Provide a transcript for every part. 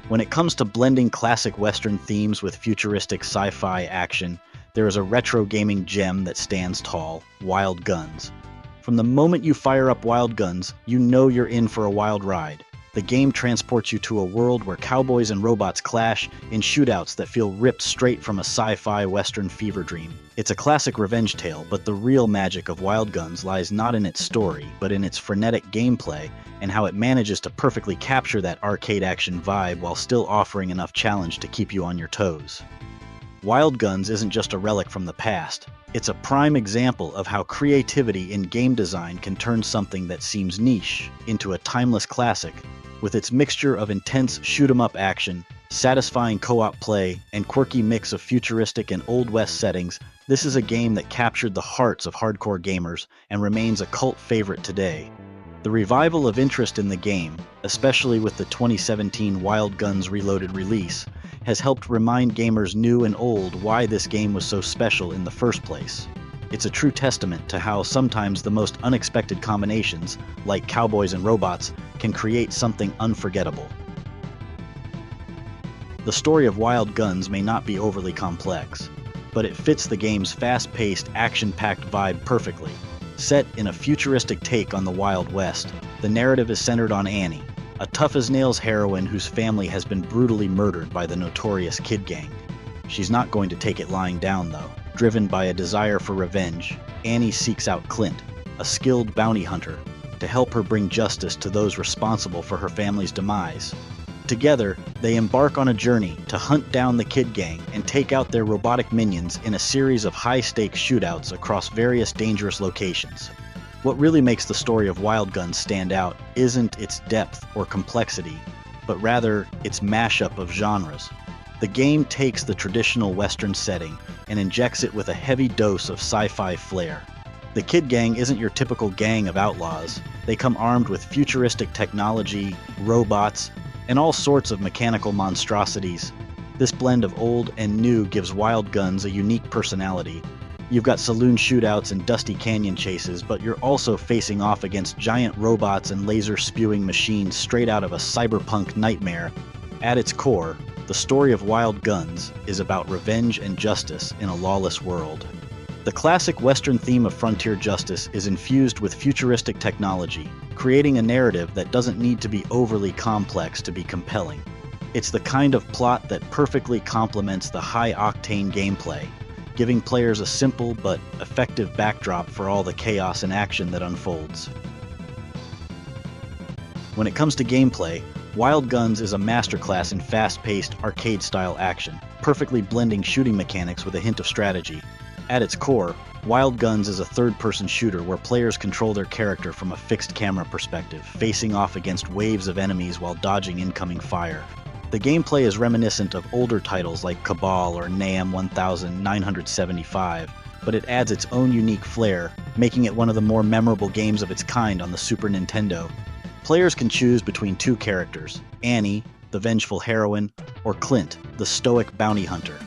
When it comes to blending classic Western themes with futuristic sci-fi action, there is a retro gaming gem that stands tall: Wild Guns. From the moment you fire up Wild Guns, you know you're in for a wild ride. The game transports you to a world where cowboys and robots clash in shootouts that feel ripped straight from a sci-fi Western fever dream. It's a classic revenge tale, but the real magic of Wild Guns lies not in its story, but in its frenetic gameplay and how it manages to perfectly capture that arcade action vibe while still offering enough challenge to keep you on your toes. Wild Guns isn't just a relic from the past. It's a prime example of how creativity in game design can turn something that seems niche into a timeless classic. With its mixture of intense shoot-'em-up action, satisfying co-op play, and quirky mix of futuristic and Old West settings, this is a game that captured the hearts of hardcore gamers and remains a cult favorite today. The revival of interest in the game, especially with the 2017 Wild Guns Reloaded release, has helped remind gamers new and old why this game was so special in the first place. It's a true testament to how sometimes the most unexpected combinations, like cowboys and robots, can create something unforgettable. The story of Wild Guns may not be overly complex, but it fits the game's fast-paced, action-packed vibe perfectly. Set in a futuristic take on the Wild West, the narrative is centered on Annie, a tough-as-nails heroine whose family has been brutally murdered by the notorious Kid Gang. She's not going to take it lying down, though. Driven by a desire for revenge, Annie seeks out Clint, a skilled bounty hunter, to help her bring justice to those responsible for her family's demise. Together, they embark on a journey to hunt down the Kid Gang and take out their robotic minions in a series of high-stakes shootouts across various dangerous locations. What really makes the story of Wild Guns stand out isn't its depth or complexity, but rather its mashup of genres. The game takes the traditional Western setting and injects it with a heavy dose of sci-fi flair. The Kid Gang isn't your typical gang of outlaws. They come armed with futuristic technology, robots, and all sorts of mechanical monstrosities. This blend of old and new gives Wild Guns a unique personality. You've got saloon shootouts and dusty canyon chases, but you're also facing off against giant robots and laser-spewing machines straight out of a cyberpunk nightmare. At its core, the story of Wild Guns is about revenge and justice in a lawless world. The classic Western theme of frontier justice is infused with futuristic technology, creating a narrative that doesn't need to be overly complex to be compelling. It's the kind of plot that perfectly complements the high-octane gameplay, giving players a simple but effective backdrop for all the chaos and action that unfolds. When it comes to gameplay, Wild Guns is a masterclass in fast-paced, arcade-style action, perfectly blending shooting mechanics with a hint of strategy. At its core, Wild Guns is a third-person shooter where players control their character from a fixed camera perspective, facing off against waves of enemies while dodging incoming fire. The gameplay is reminiscent of older titles like Cabal or NAM 1975, but it adds its own unique flair, making it one of the more memorable games of its kind on the Super Nintendo. Players can choose between two characters, Annie, the vengeful heroine, or Clint, the stoic bounty hunter.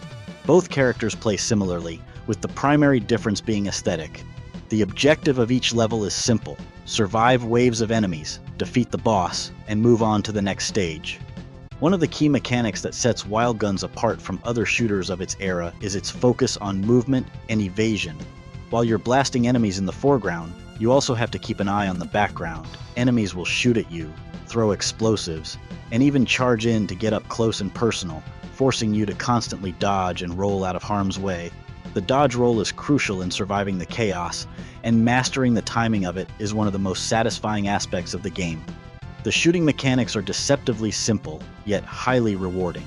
Both characters play similarly, with the primary difference being aesthetic. The objective of each level is simple: survive waves of enemies, defeat the boss, and move on to the next stage. One of the key mechanics that sets Wild Guns apart from other shooters of its era is its focus on movement and evasion. While you're blasting enemies in the foreground, you also have to keep an eye on the background. Enemies will shoot at you, throw explosives, and even charge in to get up close and personal, forcing you to constantly dodge and roll out of harm's way. The dodge roll is crucial in surviving the chaos, and mastering the timing of it is one of the most satisfying aspects of the game. The shooting mechanics are deceptively simple, yet highly rewarding.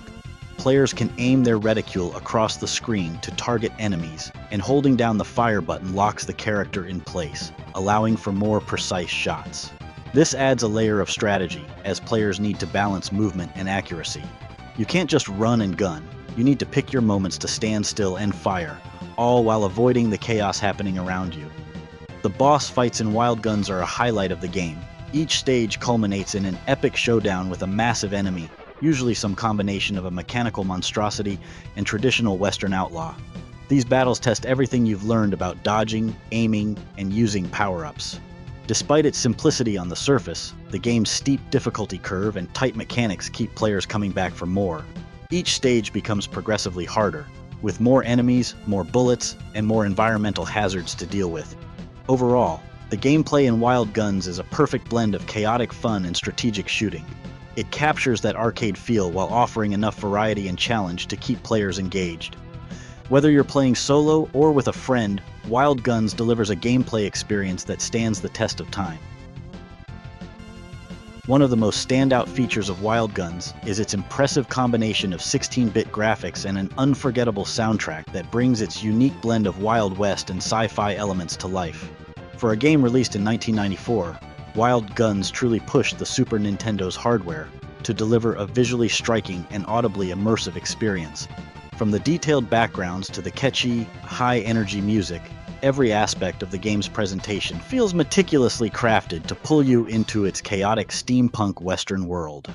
Players can aim their reticule across the screen to target enemies, and holding down the fire button locks the character in place, allowing for more precise shots. This adds a layer of strategy, as players need to balance movement and accuracy. You can't just run and gun. You need to pick your moments to stand still and fire, all while avoiding the chaos happening around you. The boss fights in Wild Guns are a highlight of the game. Each stage culminates in an epic showdown with a massive enemy, usually some combination of a mechanical monstrosity and traditional Western outlaw. These battles test everything you've learned about dodging, aiming, and using power-ups. Despite its simplicity on the surface, the game's steep difficulty curve and tight mechanics keep players coming back for more. Each stage becomes progressively harder, with more enemies, more bullets, and more environmental hazards to deal with. Overall, the gameplay in Wild Guns is a perfect blend of chaotic fun and strategic shooting. It captures that arcade feel while offering enough variety and challenge to keep players engaged. Whether you're playing solo or with a friend, Wild Guns delivers a gameplay experience that stands the test of time. One of the most standout features of Wild Guns is its impressive combination of 16-bit graphics and an unforgettable soundtrack that brings its unique blend of Wild West and sci-fi elements to life. For a game released in 1994, Wild Guns truly pushed the Super Nintendo's hardware to deliver a visually striking and audibly immersive experience. From the detailed backgrounds to the catchy, high-energy music, every aspect of the game's presentation feels meticulously crafted to pull you into its chaotic steampunk Western world.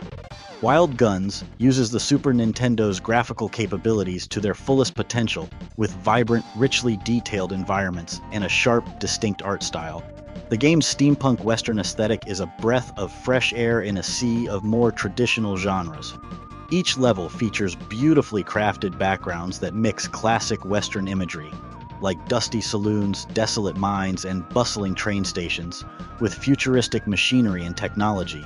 Wild Guns uses the Super Nintendo's graphical capabilities to their fullest potential, with vibrant, richly detailed environments and a sharp, distinct art style. The game's steampunk Western aesthetic is a breath of fresh air in a sea of more traditional genres. Each level features beautifully crafted backgrounds that mix classic Western imagery, like dusty saloons, desolate mines, and bustling train stations, with futuristic machinery and technology.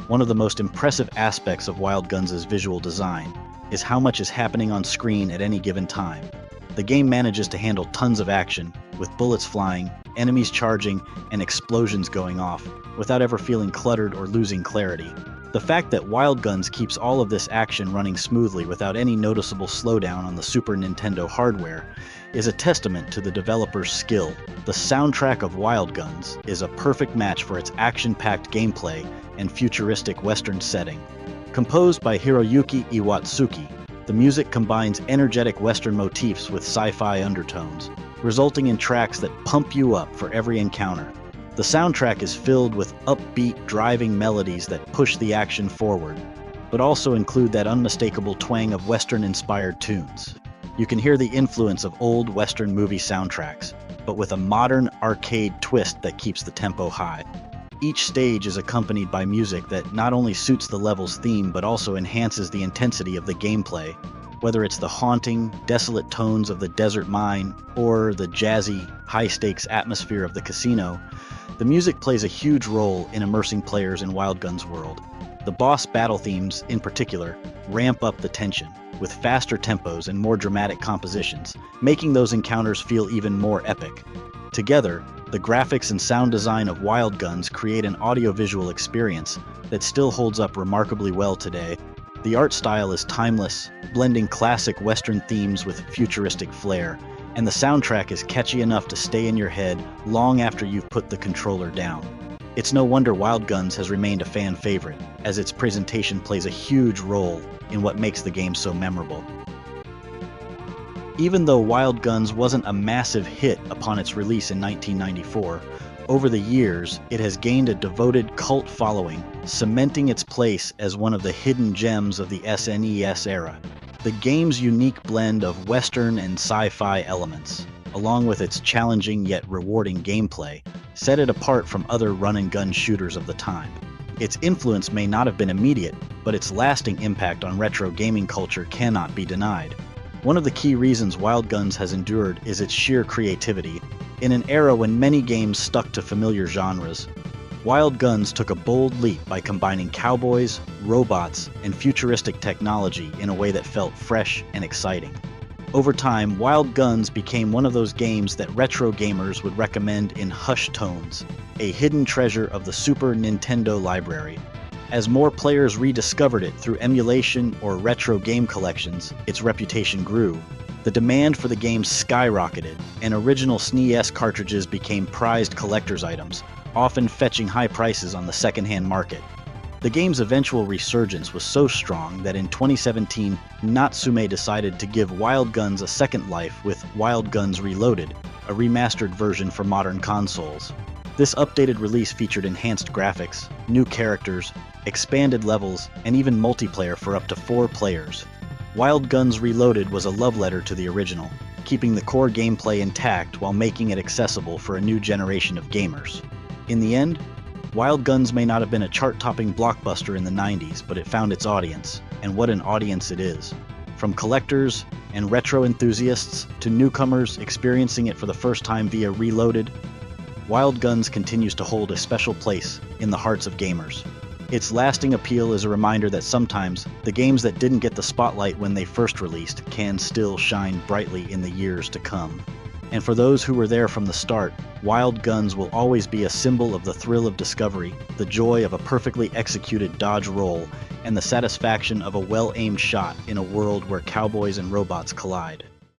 One of the most impressive aspects of Wild Guns' visual design is how much is happening on screen at any given time. The game manages to handle tons of action, with bullets flying, enemies charging, and explosions going off, without ever feeling cluttered or losing clarity. The fact that Wild Guns keeps all of this action running smoothly without any noticeable slowdown on the Super Nintendo hardware is a testament to the developer's skill. The soundtrack of Wild Guns is a perfect match for its action-packed gameplay and futuristic Western setting. Composed by Hiroyuki Iwatsuki, the music combines energetic Western motifs with sci-fi undertones, resulting in tracks that pump you up for every encounter. The soundtrack is filled with upbeat, driving melodies that push the action forward, but also include that unmistakable twang of Western-inspired tunes. You can hear the influence of old Western movie soundtracks, but with a modern arcade twist that keeps the tempo high. Each stage is accompanied by music that not only suits the level's theme but also enhances the intensity of the gameplay. Whether it's the haunting, desolate tones of the desert mine or the jazzy, high-stakes atmosphere of the casino, the music plays a huge role in immersing players in Wild Guns' world. The boss battle themes, in particular, ramp up the tension, with faster tempos and more dramatic compositions, making those encounters feel even more epic. Together, the graphics and sound design of Wild Guns create an audiovisual experience that still holds up remarkably well today. The art style is timeless, blending classic Western themes with futuristic flair, and the soundtrack is catchy enough to stay in your head long after you've put the controller down. It's no wonder Wild Guns has remained a fan favorite, as its presentation plays a huge role in what makes the game so memorable. Even though Wild Guns wasn't a massive hit upon its release in 1994, over the years, it has gained a devoted cult following, cementing its place as one of the hidden gems of the SNES era. The game's unique blend of Western and sci-fi elements, along with its challenging yet rewarding gameplay, set it apart from other run-and-gun shooters of the time. Its influence may not have been immediate, but its lasting impact on retro gaming culture cannot be denied. One of the key reasons Wild Guns has endured is its sheer creativity. In an era when many games stuck to familiar genres, Wild Guns took a bold leap by combining cowboys, robots, and futuristic technology in a way that felt fresh and exciting. Over time, Wild Guns became one of those games that retro gamers would recommend in hushed tones, a hidden treasure of the Super Nintendo library. As more players rediscovered it through emulation or retro game collections, its reputation grew. The demand for the game skyrocketed, and original SNES cartridges became prized collector's items, often fetching high prices on the second-hand market. The game's eventual resurgence was so strong that in 2017, Natsume decided to give Wild Guns a second life with Wild Guns Reloaded, a remastered version for modern consoles. This updated release featured enhanced graphics, new characters, expanded levels, and even multiplayer for up to 4 players. Wild Guns Reloaded was a love letter to the original, keeping the core gameplay intact while making it accessible for a new generation of gamers. In the end, Wild Guns may not have been a chart-topping blockbuster in the 90s, but it found its audience, and what an audience it is. From collectors and retro enthusiasts to newcomers experiencing it for the first time via Reloaded, Wild Guns continues to hold a special place in the hearts of gamers. Its lasting appeal is a reminder that sometimes the games that didn't get the spotlight when they first released can still shine brightly in the years to come. And for those who were there from the start, Wild Guns will always be a symbol of the thrill of discovery, the joy of a perfectly executed dodge roll, and the satisfaction of a well-aimed shot in a world where cowboys and robots collide.